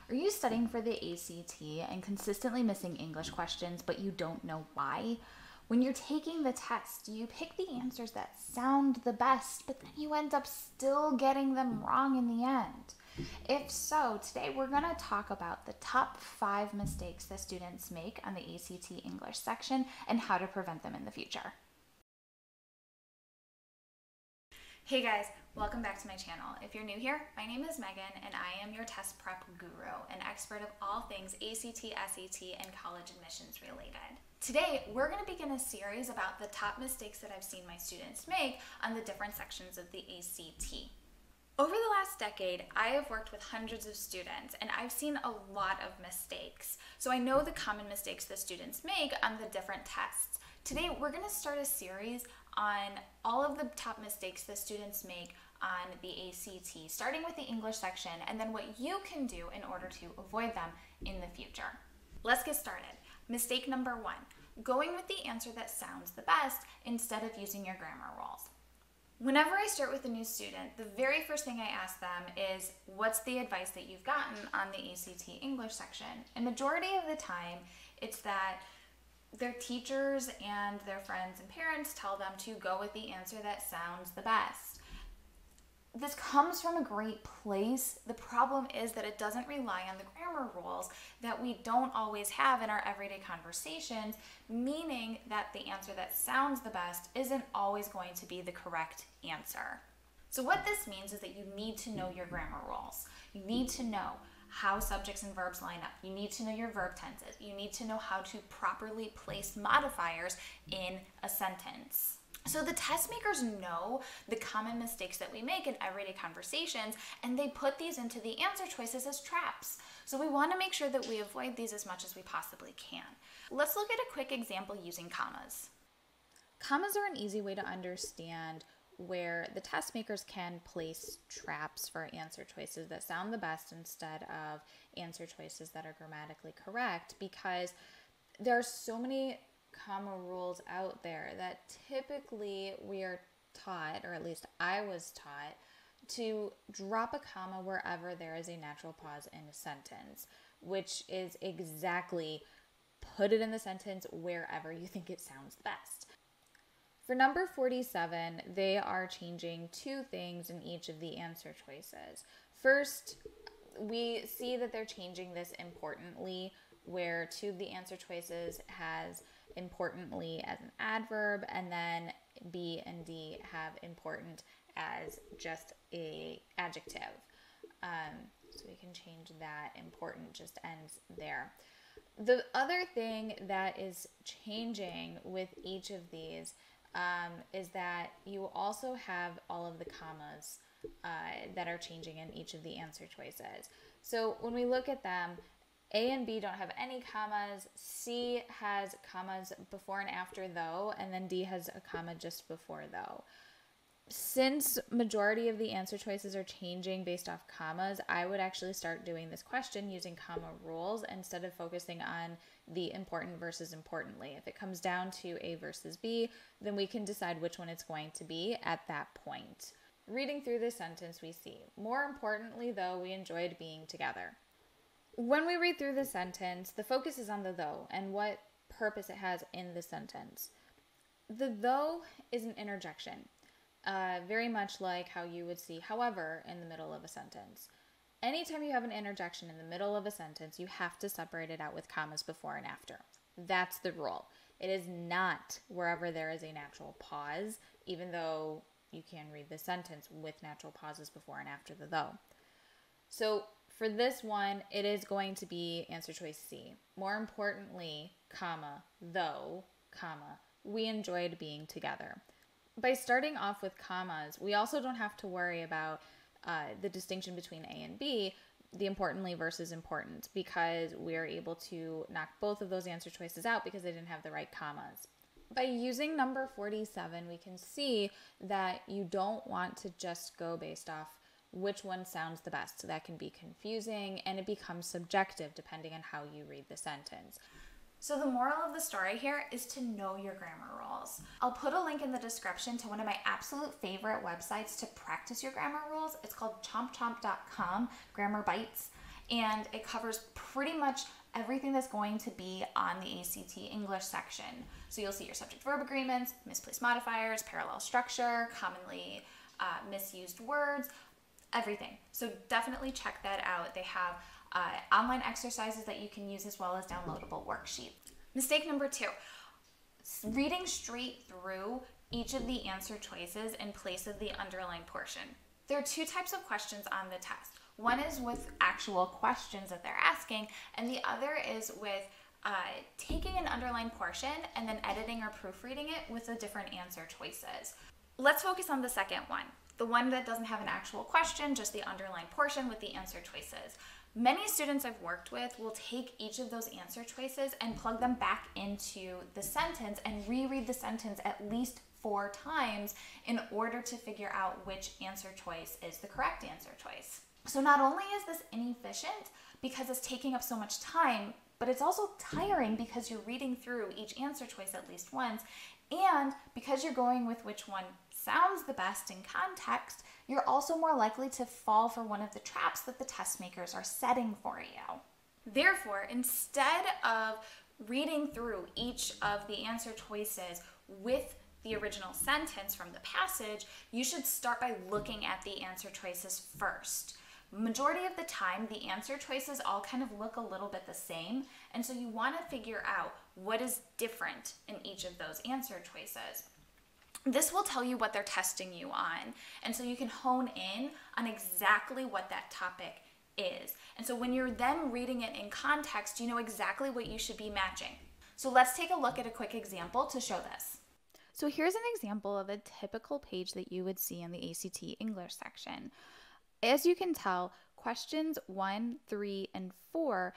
Are you studying for the ACT and consistently missing English questions, but you don't know why? When you're taking the test, you pick the answers that sound the best, but then you end up still getting them wrong in the end. If so, today we're going to talk about the top 5 mistakes that students make on the ACT English section and how to prevent them in the future. Hey guys, welcome back to my channel. If you're new here, my name is Megan and I am your test prep guru, an expert of all things ACT, SAT, and college admissions related. Today, we're going to begin a series about the top mistakes that I've seen my students make on the different sections of the ACT. Over the last decade, I have worked with hundreds of students and I've seen a lot of mistakes. So I know the common mistakes that students make on the different tests. Today, we're going to start a series on all of the top mistakes that students make on the ACT, starting with the English section, and then what you can do in order to avoid them in the future. Let's get started. Mistake number 1, going with the answer that sounds the best instead of using your grammar rules. Whenever I start with a new student, the very first thing I ask them is, what's the advice that you've gotten on the ACT English section? And majority of the time, it's that their teachers and their friends and parents tell them to go with the answer that sounds the best. This comes from a great place. The problem is that it doesn't rely on the grammar rules that we don't always have in our everyday conversations, meaning that the answer that sounds the best isn't always going to be the correct answer. So what this means is that you need to know your grammar rules. You need to know how subjects and verbs line up. You need to know your verb tenses. You need to know how to properly place modifiers in a sentence. So the test makers know the common mistakes that we make in everyday conversations, and they put these into the answer choices as traps. So we want to make sure that we avoid these as much as we possibly can. Let's look at a quick example using commas. Commas are an easy way to understand where the test makers can place traps for answer choices that sound the best instead of answer choices that are grammatically correct, because there are so many comma rules out there that typically we are taught, or at least I was taught, to drop a comma wherever there is a natural pause in a sentence, which is exactly put it in the sentence wherever you think it sounds best. For number 47, they are changing 2 things in each of the answer choices. First, we see that they're changing this importantly, where 2 of the answer choices has importantly as an adverb, and then B and D have important as just a adjective. So we can change that. Important just ends there. The other thing that is changing with each of these is that you also have all of the commas that are changing in each of the answer choices. So when we look at them, A and B don't have any commas, C has commas before and after though, and then D has a comma just before though. Since majority of the answer choices are changing based off commas, I would actually start doing this question using comma rules instead of focusing on the important versus importantly. If it comes down to A versus B, then we can decide which one it's going to be at that point. Reading through this sentence, we see, more importantly though, we enjoyed being together. When we read through the sentence, the focus is on the though and what purpose it has in the sentence. The though is an interjection. Very much like how you would see however in the middle of a sentence. Anytime you have an interjection in the middle of a sentence, you have to separate it out with commas before and after. That's the rule. It is not wherever there is a natural pause, even though you can read the sentence with natural pauses before and after the though. So for this one, it is going to be answer choice C. More importantly, comma, though, comma, we enjoyed being together. By starting off with commas, we also don't have to worry about the distinction between A and B, the importantly versus important, because we are able to knock both of those answer choices out because they didn't have the right commas. By using number 47, we can see that you don't want to just go based off which one sounds the best. So that can be confusing and it becomes subjective depending on how you read the sentence. So the moral of the story here is to know your grammar rules. I'll put a link in the description to one of my absolute favorite websites to practice your grammar rules. It's called chompchomp.com, Grammar Bites. and it covers pretty much everything that's going to be on the ACT English section. So you'll see your subject-verb agreements, misplaced modifiers, parallel structure, commonly misused words, everything. So definitely check that out. They have online exercises that you can use as well as downloadable worksheets. Mistake number 2, reading straight through each of the answer choices in place of the underlined portion. There are 2 types of questions on the test. One is with actual questions that they're asking, and the other is with taking an underlined portion and then editing or proofreading it with the different answer choices. Let's focus on the second one, the one that doesn't have an actual question, just the underlined portion with the answer choices. Many students I've worked with will take each of those answer choices and plug them back into the sentence and reread the sentence at least 4 times in order to figure out which answer choice is the correct answer choice. So not only is this inefficient because it's taking up so much time, but it's also tiring because you're reading through each answer choice at least once, and because you're going with which one sounds the best in context, you're also more likely to fall for one of the traps that the test makers are setting for you. Therefore, instead of reading through each of the answer choices with the original sentence from the passage, you should start by looking at the answer choices first. Majority of the time, the answer choices all kind of look a little bit the same, and so you want to figure out what is different in each of those answer choices. This will tell you what they're testing you on, and so you can hone in on exactly what that topic is. And so when you're then reading it in context, you know exactly what you should be matching. So let's take a look at a quick example to show this. So here's an example of a typical page that you would see in the ACT English section. As you can tell, questions 1, 3, and 4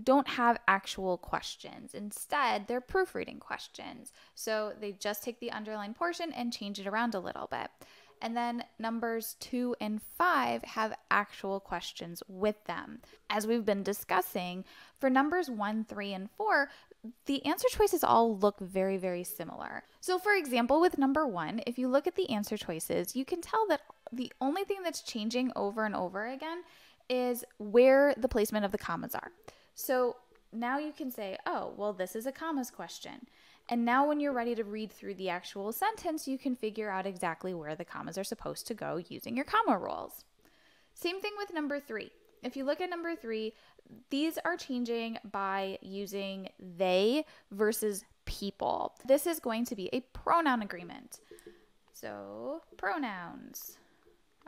don't have actual questions. Instead, they're proofreading questions. So they just take the underlined portion and change it around a little bit. And then numbers 2 and 5 have actual questions with them. As we've been discussing, for numbers 1, 3, and 4, the answer choices all look very, very similar. So for example, with number 1, if you look at the answer choices, you can tell that the only thing that's changing over and over again is where the placement of the commas are. So now you can say, oh, well, this is a commas question. And now when you're ready to read through the actual sentence, you can figure out exactly where the commas are supposed to go using your comma rules. Same thing with number 3. If you look at number 3, these are changing by using they versus people. This is going to be a pronoun agreement. So pronouns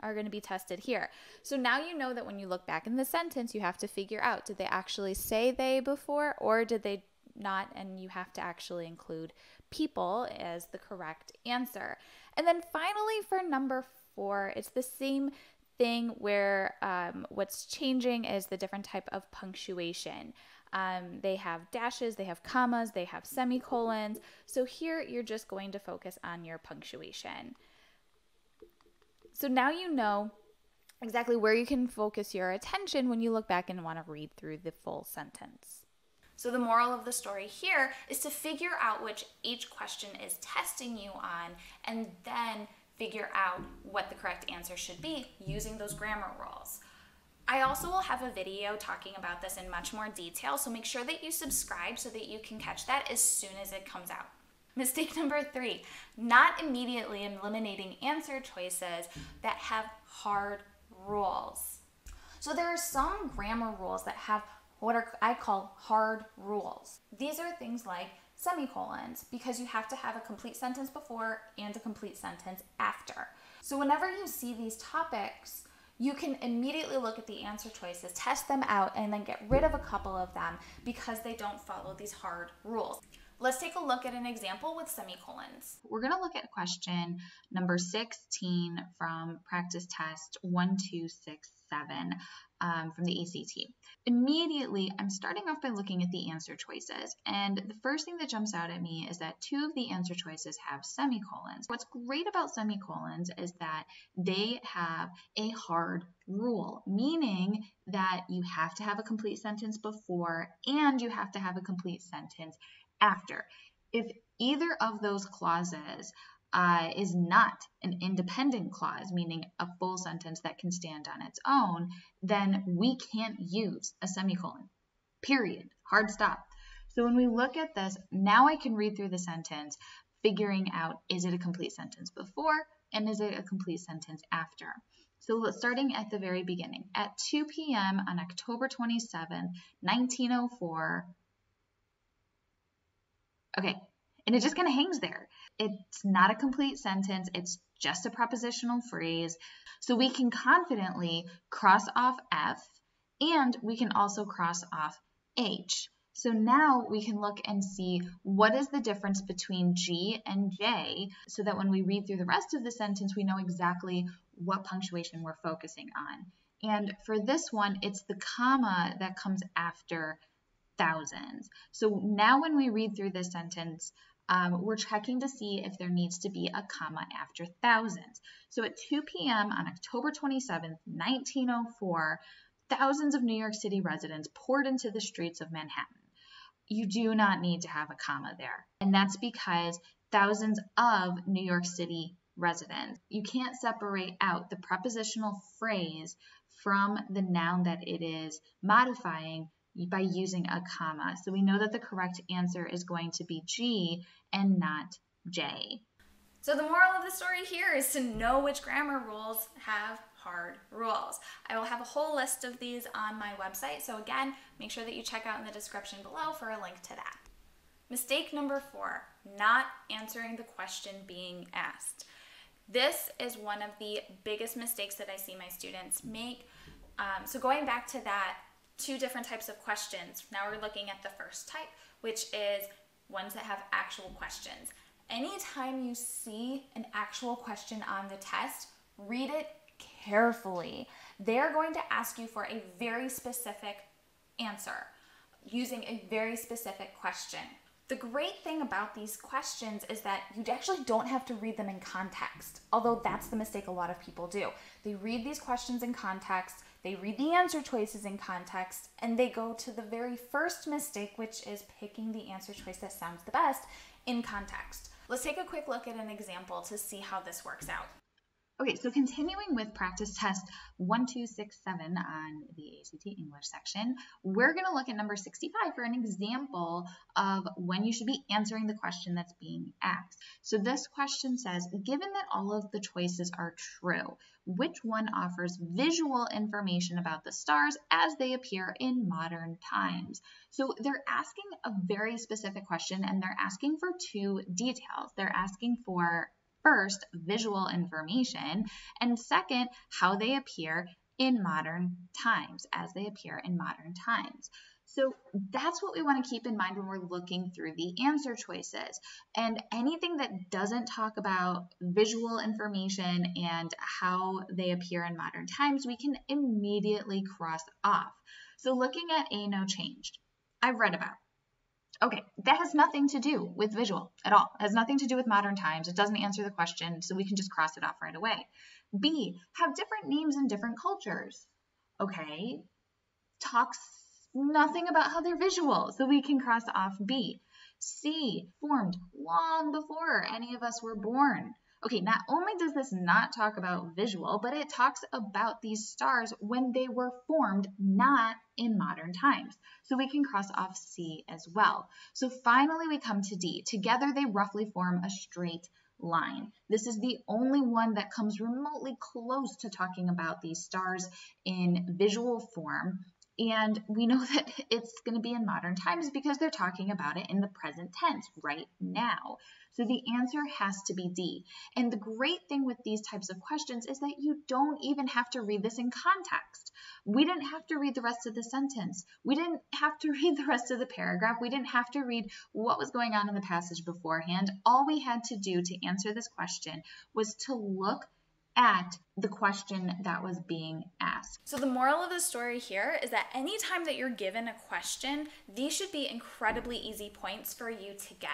are going to be tested here. So now you know that when you look back in the sentence, you have to figure out, did they actually say they before or did they not? And you have to actually include people as the correct answer. And then finally for number 4, it's the same thing where what's changing is the different type of punctuation. They have dashes, they have commas, they have semicolons. So here you're just going to focus on your punctuation. So now you know exactly where you can focus your attention when you look back and want to read through the full sentence. So the moral of the story here is to figure out which each question is testing you on and then figure out what the correct answer should be using those grammar rules. I also will have a video talking about this in much more detail, so make sure that you subscribe so that you can catch that as soon as it comes out. Mistake number 3, not immediately eliminating answer choices that have hard rules. So there are some grammar rules that have what I call hard rules. These are things like semicolons, because you have to have a complete sentence before and a complete sentence after. So whenever you see these topics, you can immediately look at the answer choices, test them out, and then get rid of a couple of them because they don't follow these hard rules. Let's take a look at an example with semicolons. We're going to look at question number 16 from practice test 1267 from the ACT. Immediately, I'm starting off by looking at the answer choices, and the first thing that jumps out at me is that 2 of the answer choices have semicolons. What's great about semicolons is that they have a hard rule, meaning that you have to have a complete sentence before and you have to have a complete sentence after. If either of those clauses is not an independent clause, meaning a full sentence that can stand on its own, then we can't use a semicolon. Period. Hard stop. So when we look at this, now I can read through the sentence, figuring out, is it a complete sentence before and is it a complete sentence after? So starting at the very beginning, at 2 p.m. on October 27th, 1904, okay, and it just kind of hangs there. It's not a complete sentence, it's just a prepositional phrase. So we can confidently cross off F, and we can also cross off H. So now we can look and see what is the difference between G and J, so that when we read through the rest of the sentence, we know exactly what punctuation we're focusing on. And for this one, it's the comma that comes after thousands. So now when we read through this sentence, we're checking to see if there needs to be a comma after thousands. So at 2 p.m. on October 27th, 1904, thousands of New York City residents poured into the streets of Manhattan. You do not need to have a comma there. And that's because thousands of New York City residents. You can't separate out the prepositional phrase from the noun that it is modifying by using a comma. So we know that the correct answer is going to be G and not J. So the moral of the story here is to know which grammar rules have hard rules. I will have a whole list of these on my website. So again, make sure that you check out in the description below for a link to that. Mistake number 4, not answering the question being asked. This is one of the biggest mistakes that I see my students make. So going back to that, 2 different types of questions. Now we're looking at the first type, which is ones that have actual questions. Anytime you see an actual question on the test, read it carefully. They're going to ask you for a very specific answer using a very specific question. The great thing about these questions is that you actually don't have to read them in context, although that's the mistake a lot of people do. They read these questions in context, they read the answer choices in context, and they go to the very first mistake, which is picking the answer choice that sounds the best in context. Let's take a quick look at an example to see how this works out. Okay, so continuing with practice test 1267 on the ACT English section, we're going to look at number 65 for an example of when you should be answering the question that's being asked. So this question says, given that all of the choices are true, which one offers visual information about the stars as they appear in modern times? So they're asking a very specific question, and they're asking for 2 details. They're asking for first, visual information, and second, how they appear in modern times, as they appear in modern times. So that's what we want to keep in mind when we're looking through the answer choices. And anything that doesn't talk about visual information and how they appear in modern times, we can immediately cross off. So looking at A, no changed, I've read about. Okay, that has nothing to do with visual at all. It has nothing to do with modern times. It doesn't answer the question, so we can just cross it off right away. B, have different names in different cultures. Okay, talks nothing about how they're visual, so we can cross off B. C, formed long before any of us were born. Okay, not only does this not talk about visual, but it talks about these stars when they were formed, not in modern times. So we can cross off C as well. So finally we come to D. Together they roughly form a straight line. This is the only one that comes remotely close to talking about these stars in visual form. And we know that it's going to be in modern times because they're talking about it in the present tense right now. So the answer has to be D. And the great thing with these types of questions is that you don't even have to read this in context. We didn't have to read the rest of the sentence. We didn't have to read the rest of the paragraph. We didn't have to read what was going on in the passage beforehand. All we had to do to answer this question was to look at the question that was being asked. So the moral of the story here is that anytime that you're given a question, these should be incredibly easy points for you to get.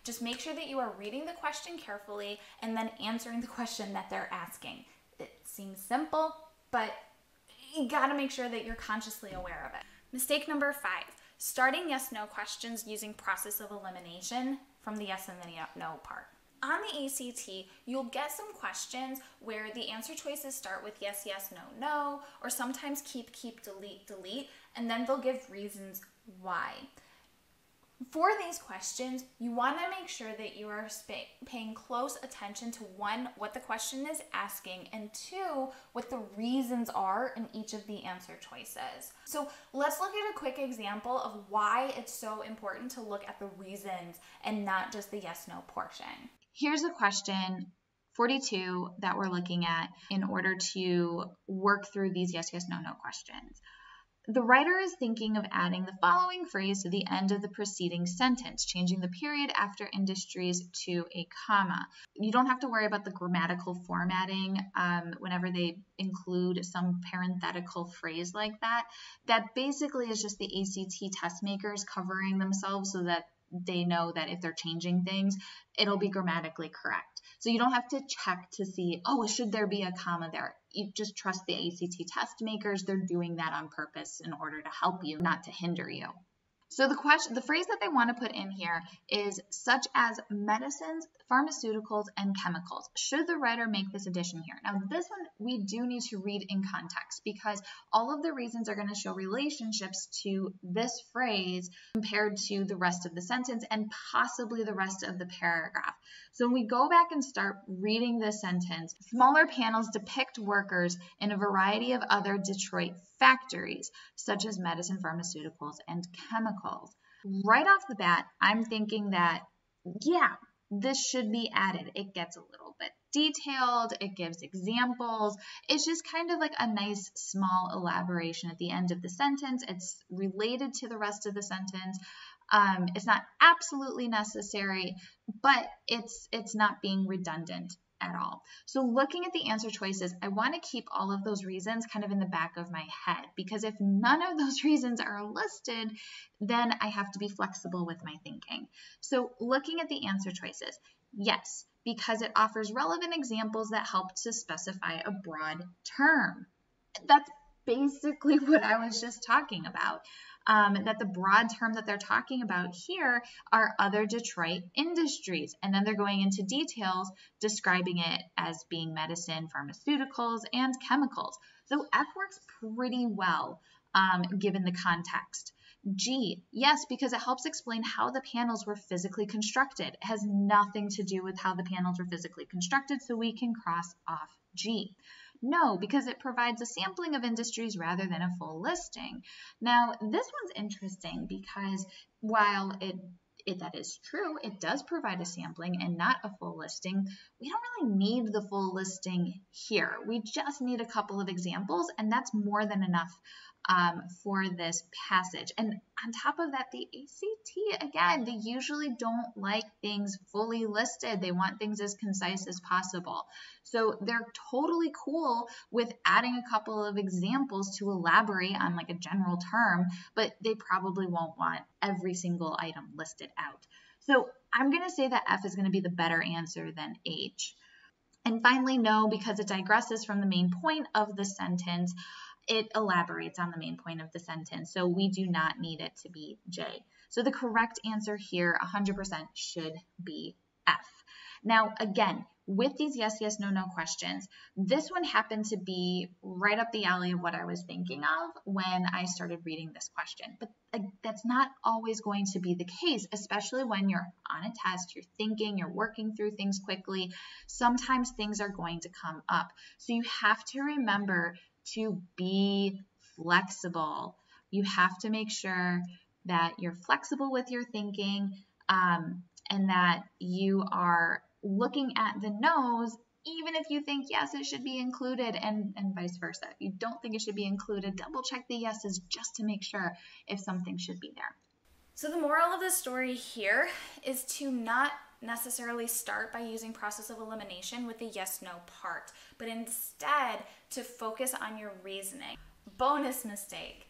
Just make sure that you are reading the question carefully and then answering the question that they're asking. It seems simple, but you gotta make sure that you're consciously aware of it. Mistake number 5, starting yes-no questions using process of elimination from the yes and the no part. On the ACT, you'll get some questions where the answer choices start with yes, yes, no, no, or sometimes keep, delete, delete, and then they'll give reasons why. For these questions, you want to make sure that you are paying close attention to one, what the question is asking, and two, what the reasons are in each of the answer choices. So let's look at a quick example of why it's so important to look at the reasons and not just the yes-no portion. Here's a question 42 that we're looking at in order to work through these yes, yes, no, no questions. The writer is thinking of adding the following phrase to the end of the preceding sentence, changing the period after industries to a comma. You don't have to worry about the grammatical formatting whenever they include some parenthetical phrase like that. That basically is just the ACT test makers covering themselves so that they know that if they're changing things, it'll be grammatically correct. So you don't have to check to see, oh, should there be a comma there? You just trust the ACT test makers. They're doing that on purpose in order to help you, not to hinder you. So the phrase that they want to put in here is such as medicines, pharmaceuticals, and chemicals. Should the writer make this addition here? Now, this one we do need to read in context because all of the reasons are going to show relationships to this phrase compared to the rest of the sentence and possibly the rest of the paragraph. So when we go back and start reading this sentence, smaller panels depict workers in a variety of other Detroit factories, such as medicine, pharmaceuticals, and chemicals. Right off the bat, I'm thinking that, yeah, this should be added. It gets a little bit detailed. It gives examples. It's just kind of like a nice small elaboration at the end of the sentence. It's related to the rest of the sentence. It's not absolutely necessary, but it's not being redundant at all. So looking at the answer choices, I want to keep all of those reasons kind of in the back of my head, because if none of those reasons are listed, then I have to be flexible with my thinking. So looking at the answer choices, yes, because it offers relevant examples that help to specify a broad term. That's basically what I was just talking about. That the broad term that they're talking about here are other Detroit industries. And then they're going into details describing it as being medicine, pharmaceuticals, and chemicals. So F works pretty well given the context. G, yes, because it helps explain how the panels were physically constructed. It has nothing to do with how the panels were physically constructed, so we can cross off G. No, because it provides a sampling of industries rather than a full listing. Now, this one's interesting because while that is true, it does provide a sampling and not a full listing. We don't really need the full listing here. We just need a couple of examples, and that's more than enough for this passage. And on top of that, the ACT, again, they usually don't like things fully listed. They want things as concise as possible. So they're totally cool with adding a couple of examples to elaborate on like a general term, but they probably won't want every single item listed out. So I'm going to say that F is going to be the better answer than H. And finally, no, because it digresses from the main point of the sentence. It elaborates on the main point of the sentence, so we do not need it to be J. So the correct answer here, 100%, should be F. Now, again, with these yes, yes, no, no questions, this one happened to be right up the alley of what I was thinking of when I started reading this question. But that's not always going to be the case, especially when you're on a test, you're thinking, you're working through things quickly. Sometimes things are going to come up. So you have to remember to be flexible. You have to make sure that you're flexible with your thinking and that you are looking at the no's, even if you think, yes, it should be included, and vice versa. If you don't think it should be included, double check the yeses just to make sure if something should be there. So the moral of the story here is to not necessarily start by using process of elimination with the yes-no part, but instead to focus on your reasoning. Bonus mistake,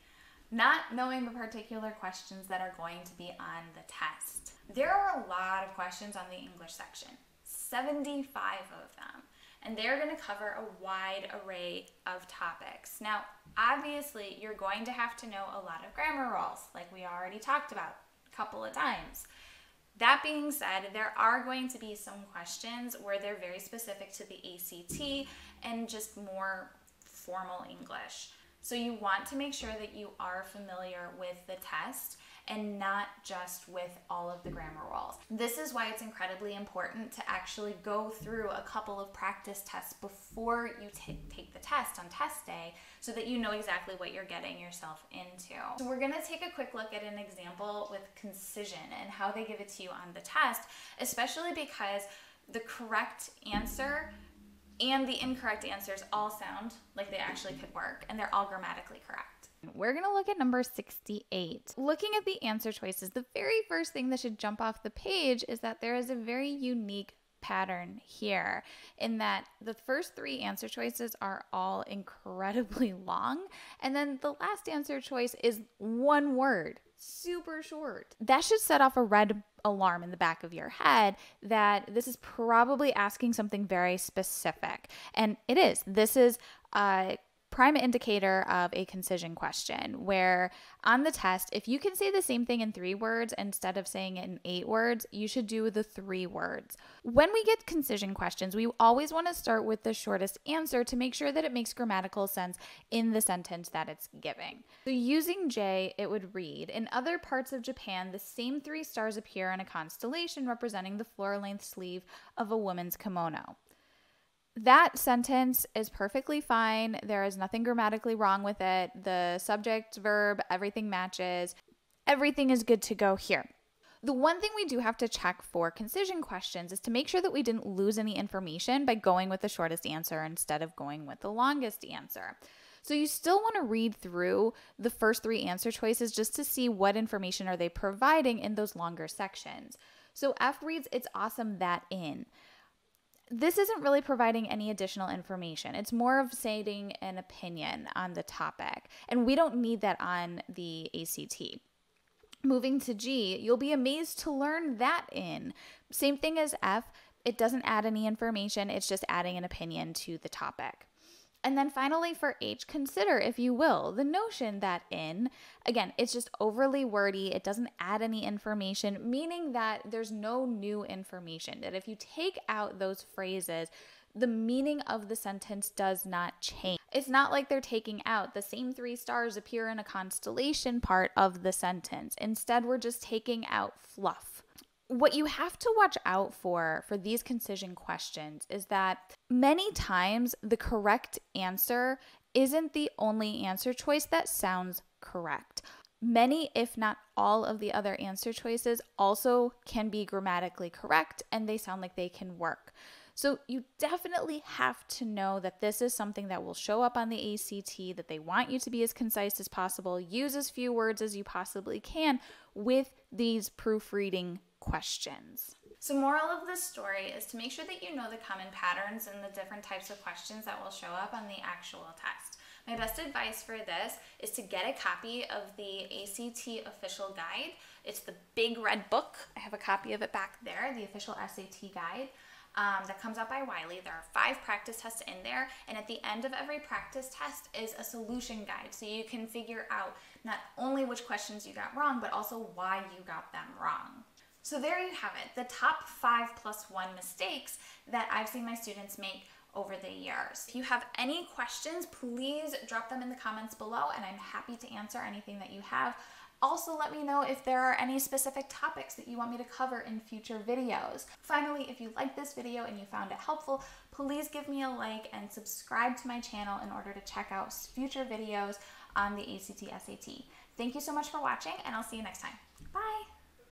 not knowing the particular questions that are going to be on the test. There are a lot of questions on the English section, 75 of them, and they're going to cover a wide array of topics. Now, obviously, you're going to have to know a lot of grammar rules, like we already talked about a couple of times. That being said, there are going to be some questions where they're very specific to the ACT and just more formal English. So you want to make sure that you are familiar with the test and not just with all of the grammar rules. This is why it's incredibly important to actually go through a couple of practice tests before you take the test on test day so that you know exactly what you're getting yourself into. So we're gonna take a quick look at an example with concision and how they give it to you on the test, especially because the correct answer and the incorrect answers all sound like they actually could work, and they're all grammatically correct. We're going to look at number 68. Looking at the answer choices, the very first thing that should jump off the page is that there is a very unique pattern here in that the first three answer choices are all incredibly long, and then the last answer choice is one word, super short. That should set off a red alarm in the back of your head that this is probably asking something very specific, and it is. This is a prime indicator of a concision question where on the test, if you can say the same thing in 3 words instead of saying it in 8 words, you should do the 3 words. When we get concision questions, we always want to start with the shortest answer to make sure that it makes grammatical sense in the sentence that it's giving. So using J, it would read, in other parts of Japan, the same 3 stars appear in a constellation representing the floor-length sleeve of a woman's kimono. That sentence is perfectly fine. There is nothing grammatically wrong with it. The subject, verb, everything matches. Everything is good to go here. The one thing we do have to check for concision questions is to make sure that we didn't lose any information by going with the shortest answer instead of going with the longest answer. So you still want to read through the first 3 answer choices just to see what information are they providing in those longer sections. So F reads, it's awesome that in. This isn't really providing any additional information. It's more of stating an opinion on the topic, and we don't need that on the ACT. Moving to G, you'll be amazed to learn that in. Same thing as F, it doesn't add any information, it's just adding an opinion to the topic. And then finally for H, consider, if you will, the notion that in, again, it's just overly wordy. It doesn't add any information, meaning that there's no new information. That if you take out those phrases, the meaning of the sentence does not change. It's not like they're taking out the same 3 stars appear in a constellation part of the sentence. Instead, we're just taking out fluff. What you have to watch out for these concision questions is that many times the correct answer isn't the only answer choice that sounds correct. Many, if not all, of the other answer choices also can be grammatically correct and they sound like they can work. So you definitely have to know that this is something that will show up on the ACT, that they want you to be as concise as possible, use as few words as you possibly can with these proofreading questions. So moral of the story is to make sure that you know the common patterns and the different types of questions that will show up on the actual test. My best advice for this is to get a copy of the ACT official guide. It's the big red book. I have a copy of it back there, the official SAT guide. That comes out by Wiley. There are 5 practice tests in there, and at the end of every practice test is a solution guide, so you can figure out not only which questions you got wrong, but also why you got them wrong. So there you have it, the top 5+1 mistakes that I've seen my students make over the years. If you have any questions, please drop them in the comments below, and I'm happy to answer anything that you have. Also, let me know if there are any specific topics that you want me to cover in future videos. Finally, if you liked this video and you found it helpful, please give me a like and subscribe to my channel in order to check out future videos on the ACT SAT. Thank you so much for watching, and I'll see you next time. Bye!